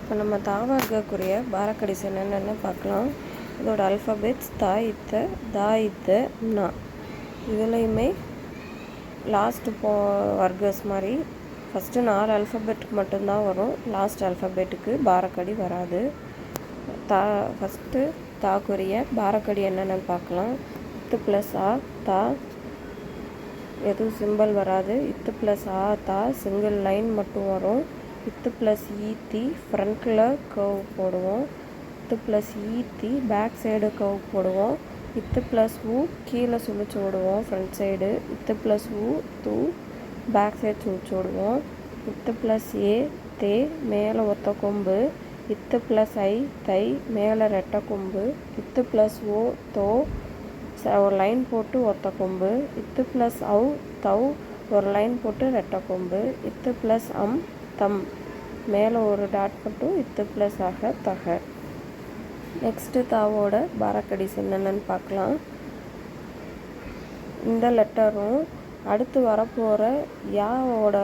இப்போ நம்ம தாவர்க்கக்குரிய பாரக்கடிஸ் என்னென்னு பார்க்கலாம். இதோட அல்ஃபபெட்ஸ் தா இத்த தா இத்த நா. இதுலேயுமே லாஸ்ட்டு வர்க்கஸ் மாதிரி ஃபஸ்ட்டு 4 அல்ஃபபெட்டுக்கு மட்டும்தான் வரும். லாஸ்ட் அல்ஃபபெட்டுக்கு பாரக்கடி வராது. ஃபஸ்ட்டு தாக்குரிய பாரக்கடி என்னென்னு பார்க்கலாம். இத்து ப்ளஸ் ஆ தா, எதுவும் சிம்பிள் வராது. இத்து ப்ளஸ் ஆ தா சிங்கிள் லைன் மட்டும் வரும். இத்து ப்ளஸ் ஈத்தி ஃப்ரண்ட்டில் கர்வ் போடுவோம். இத்து ப்ளஸ் ஈத்தி பேக் சைடு கர்வ் போடுவோம். இத்து ப்ளஸ் ஊ கீழே சுழிச்சு விடுவோம் ஃப்ரண்ட் சைடு. இத்து ப்ளஸ் ஊ தூ பேக் சைடு சுழிச்சு விடுவோம். இத்து ப்ளஸ் ஏ தே மேலே ஒத்த கொம்பு. இத்து ப்ளஸ் ஐ தை மேலே ரெட்டை கொம்பு. இத்து ப்ளஸ் ஓ தோ ஒரு லைன் போட்டு ஒத்த கொம்பு. இத்து ப்ளஸ் அவு தவ் ஒரு லைன் போட்டு ரெட்டை கொம்பு. இத்து ப்ளஸ் அம் தம் மேலே ஒரு டாட் மட்டும். இத்து ப்ளஸ் அக தக. நெக்ஸ்ட்டு தாவோட பாரக்கடிஸ் என்னென்னு பார்க்கலாம். இந்த லெட்டரும் அடுத்து வரப்போகிற யாவோட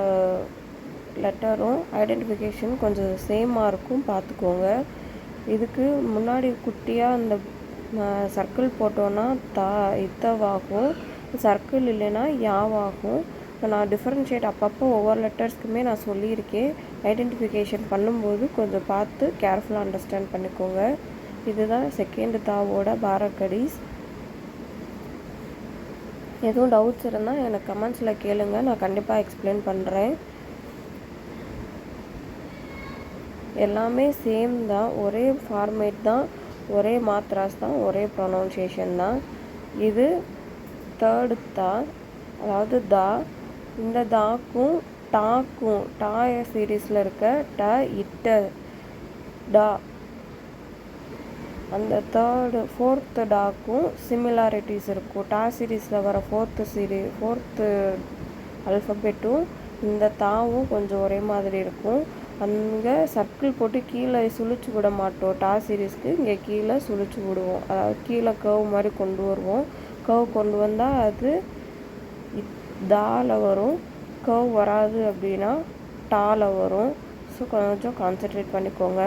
லெட்டரும் ஐடென்டிஃபிகேஷன் கொஞ்சம் சேமாக இருக்கும், பார்த்துக்கோங்க. இதுக்கு முன்னாடி குட்டியாக இந்த சர்க்கிள் போட்டோன்னா இத்தவாகும். சர்க்கிள் இல்லைன்னா யாவாகும். நான் டிஃப்ரென்ஷியேட் அப்பப்போ ஒவ்வொரு லெட்டர்ஸ்க்குமே நான் சொல்லியிருக்கேன். ஐடென்டிஃபிகேஷன் பண்ணும்போது கொஞ்சம் பார்த்து கேர்ஃபுல்லாக அண்டர்ஸ்டாண்ட் பண்ணிக்கோங்க. இதுதான் செகண்ட் தாவோட பாரக்கடிஸ். எதுவும் டவுட்ஸ் இருந்தால் எனக்கு கமெண்ட்ஸில் கேளுங்க, நான் கண்டிப்பாக எக்ஸ்பிளைன் பண்ணுறேன். எல்லாமே சேம் தான், ஒரே ஃபார்மேட் தான், ஒரே மாத்ராஸ் தான், ஒரே ப்ரொனவுன்சியேஷன் தான். இது தேர்டு தா, அதாவது தா. இந்த தாக்கும் டாக்கும் டாய சீரீஸில் இருக்க ட இட்ட டா, அந்த ஃபோர்த்து டாக்கும் சிமிலாரிட்டிஸ் இருக்கும். டா சீரீஸில் வர ஃபோர்த்து அல்ஃபபெட்டும் இந்த தாவும் கொஞ்சம் ஒரே மாதிரி இருக்கும். அங்கே சர்க்கிள் போட்டு கீழே சுழிச்சு விட மாட்டோம். டா சீரீஸ்க்கு இங்கே கீழே சுழிச்சு விடுவோம், அதாவது கீழே கர்வ் மாதிரி கொண்டு வருவோம். கர்வ் கொண்டு வந்தால் அது தால வரும். கர்வ் வராது அப்படின்னா டால வரும். ஸோ கொஞ்சம் கான்சென்ட்ரேட் பண்ணிக்கோங்க.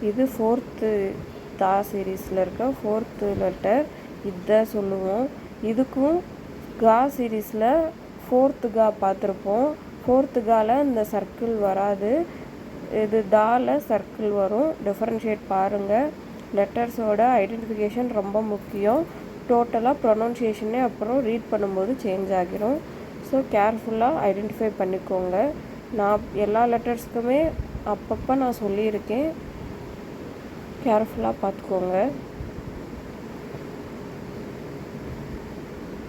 இது ஃபோர்த்து தா சீரீஸில் இருக்க ஃபோர்த்து லெட்டர் இதை சொல்லுவோம். இதுக்கும் கா சீரீஸில் ஃபோர்த்து கா பார்த்துருப்போம். ஃபோர்த்து கால இந்த சர்க்கிள் வராது, இது தால சர்க்கிள் வரும். டிஃப்ரென்ஷியேட் பாருங்கள். லெட்டர்ஸோட ஐடென்டிஃபிகேஷன் ரொம்ப முக்கியம். டோட்டலாக ப்ரொனவுன்சியேஷனே அப்புறம் ரீட் பண்ணும்போது சேஞ்ச் ஆகிரும். ஸோ கேர்ஃபுல்லாக ஐடென்டிஃபை பண்ணிக்கோங்க. நான் எல்லா லெட்டர்ஸ்க்குமே அப்பப்போ நான் சொல்லியிருக்கேன், கேர்ஃபுல்லாக பார்த்துக்கோங்க.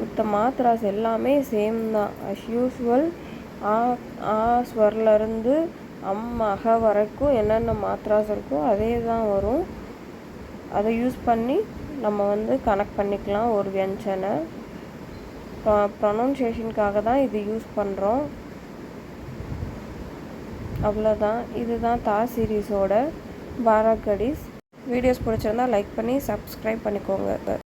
மற்ற மாத்ராஸ் எல்லாமே சேம் தான். அஸ் யூஸ்வல் ஆ ஸ்வர்லேருந்து அக வரைக்கும் என்னென்ன மாத்ராஸ் இருக்கோ அதே தான் வரும். அதை யூஸ் பண்ணி நம்ம கனெக்ட் பண்ணிக்கலாம் ஒரு வியஞ்சனை. ப்ரொனவுன்சியேஷனுக்காக தான் இது யூஸ் பண்ணுறோம், அவ்வளோதான். இதுதான் தா சீரீஸோட பாரக்கடிஸ். வீடியோஸ் பிடிச்சிருந்தா லைக் பண்ணி சப்ஸ்கிரைப் பண்ணிக்கோங்க.